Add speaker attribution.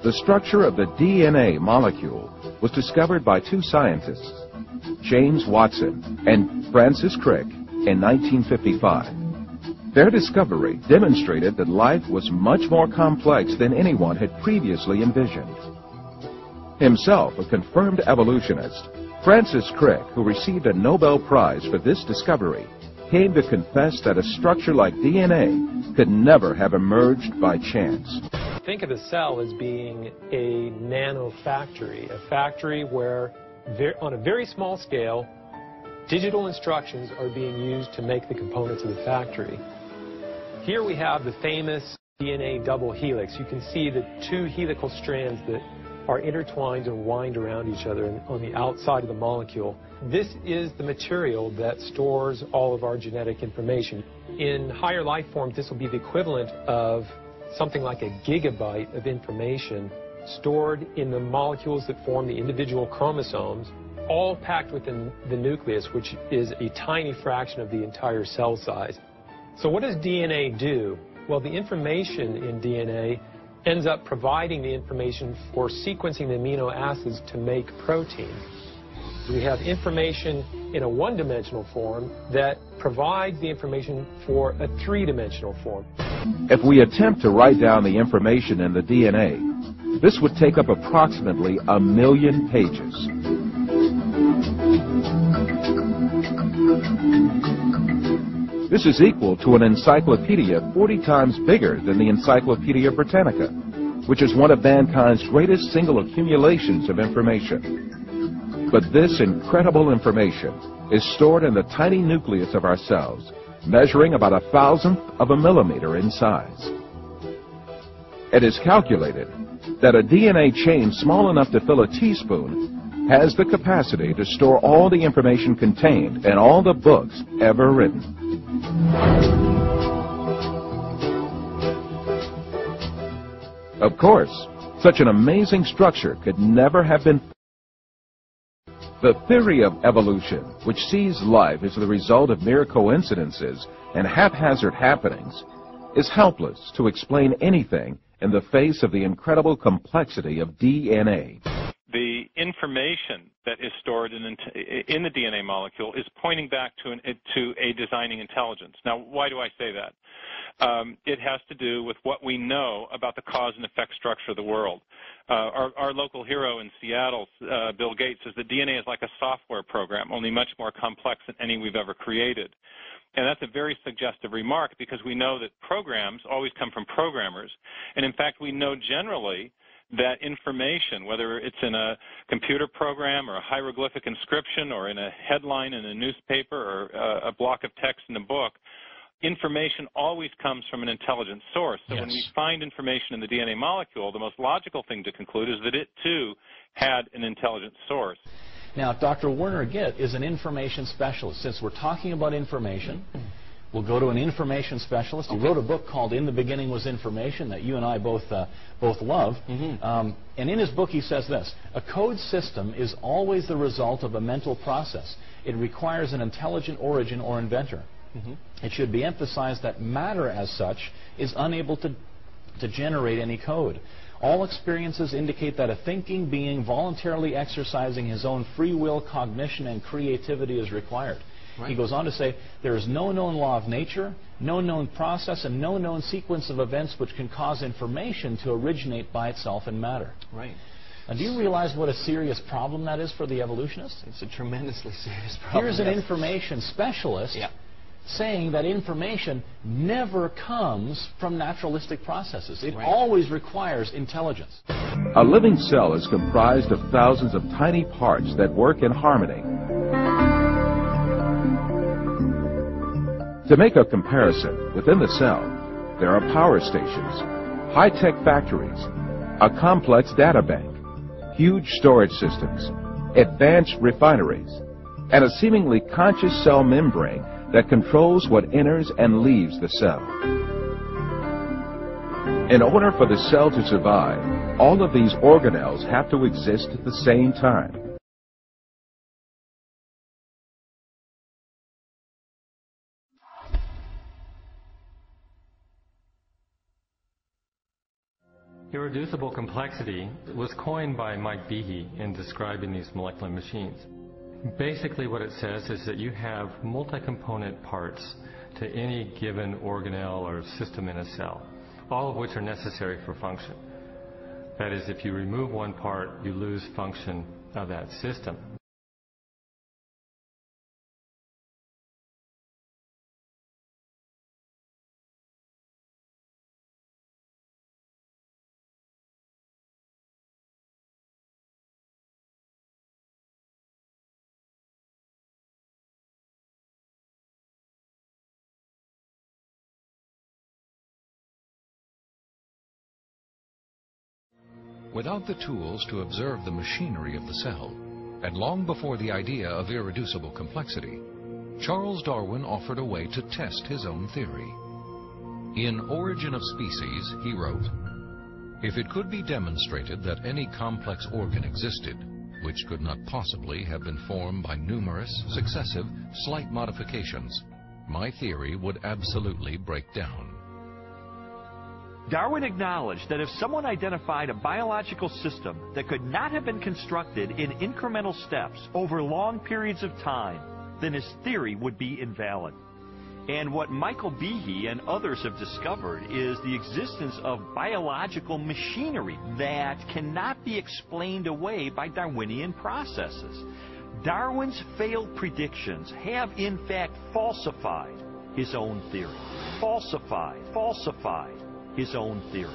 Speaker 1: The structure of the DNA molecule was discovered by two scientists, James Watson and Francis Crick, in 1955. Their discovery demonstrated that life was much more complex than anyone had previously envisioned. Himself a confirmed evolutionist, Francis Crick, who received a Nobel Prize for this discovery, came to confess that a structure like DNA could never have emerged by chance.
Speaker 2: Think of the cell as being a nanofactory, a factory where, on a very small scale, digital instructions are being used to make the components of the factory. Here we have the famous DNA double helix. You can see the two helical strands that are intertwined and wind around each other on the outside of the molecule. This is the material that stores all of our genetic information. In higher life forms, this will be the equivalent of something like a gigabyte of information stored in the molecules that form the individual chromosomes, all packed within the nucleus, which is a tiny fraction of the entire cell size. So what does DNA do? Well, the information in DNA ends up providing the information for sequencing the amino acids to make protein. We have information in a one-dimensional form that provides the information for a three-dimensional form.
Speaker 1: If we attempt to write down the information in the DNA, this would take up approximately 1 million pages. This is equal to an encyclopedia 40 times bigger than the Encyclopedia Britannica, which is one of mankind's greatest single accumulations of information. But this incredible information is stored in the tiny nucleus of our cells, measuring about 1,000th of a millimeter in size. It is calculated that a DNA chain small enough to fill a teaspoon has the capacity to store all the information contained in all the books ever written. Of course, such an amazing structure could never have been. The theory of evolution, which sees life as the result of mere coincidences and haphazard happenings, is helpless to explain anything in the face of the incredible complexity of DNA.
Speaker 3: The information that is stored in the DNA molecule is pointing back to a designing intelligence. Now, why do I say that? It has to do with what we know about the cause and effect structure of the world. Our local hero in Seattle, Bill Gates, says that DNA is like a software program, only much more complex than any we've ever created. And that's a very suggestive remark because we know that programs always come from programmers. And in fact, we know generally that information, whether it's in a computer program or a hieroglyphic inscription or in a headline in a newspaper or a block of text in a book, information always comes from an intelligent source. So when we find information in the DNA molecule, the most logical thing to conclude is that it, too, had an intelligent source.
Speaker 4: Now, Dr. Werner Gitt is an information specialist. Since we're talking about information, we'll go to an information specialist. He wrote a book called In the Beginning Was Information that you and I both love. And in his book he says this: a code system is always the result of a mental process. It requires an intelligent origin or inventor. It should be emphasized that matter as such is unable to generate any code. All experiences indicate that a thinking being voluntarily exercising his own free will, cognition, and creativity is required. He goes on to say, there is no known law of nature, no known process, and no known sequence of events which can cause information to originate by itself in matter. Now, do you realize what a serious problem that is for the evolutionists?
Speaker 5: It's a tremendously serious problem.
Speaker 4: Here's an information specialist saying that information never comes from naturalistic processes. It always requires intelligence.
Speaker 1: A living cell is comprised of thousands of tiny parts that work in harmony. To make a comparison, within the cell, there are power stations, high-tech factories, a complex data bank, huge storage systems, advanced refineries, and a seemingly conscious cell membrane that controls what enters and leaves the cell. In order for the cell to survive, all of these organelles have to exist at the same time.
Speaker 6: Irreducible complexity was coined by Mike Behe in describing these molecular machines. Basically what it says is that you have multi-component parts to any given organelle or system in a cell, all of which are necessary for function. That is, if you remove one part, you lose function of that system.
Speaker 7: Without the tools to observe the machinery of the cell, and long before the idea of irreducible complexity, Charles Darwin offered a way to test his own theory. In Origin of Species, he wrote, "If it could be demonstrated that any complex organ existed, which could not possibly have been formed by numerous, successive, slight modifications, my theory would absolutely break down."
Speaker 8: Darwin acknowledged that if someone identified a biological system that could not have been constructed in incremental steps over long periods of time, then his theory would be invalid. And what Michael Behe and others have discovered is the existence of biological machinery that cannot be explained away by Darwinian processes. Darwin's failed predictions have in fact falsified his own theory. Falsified his own theory.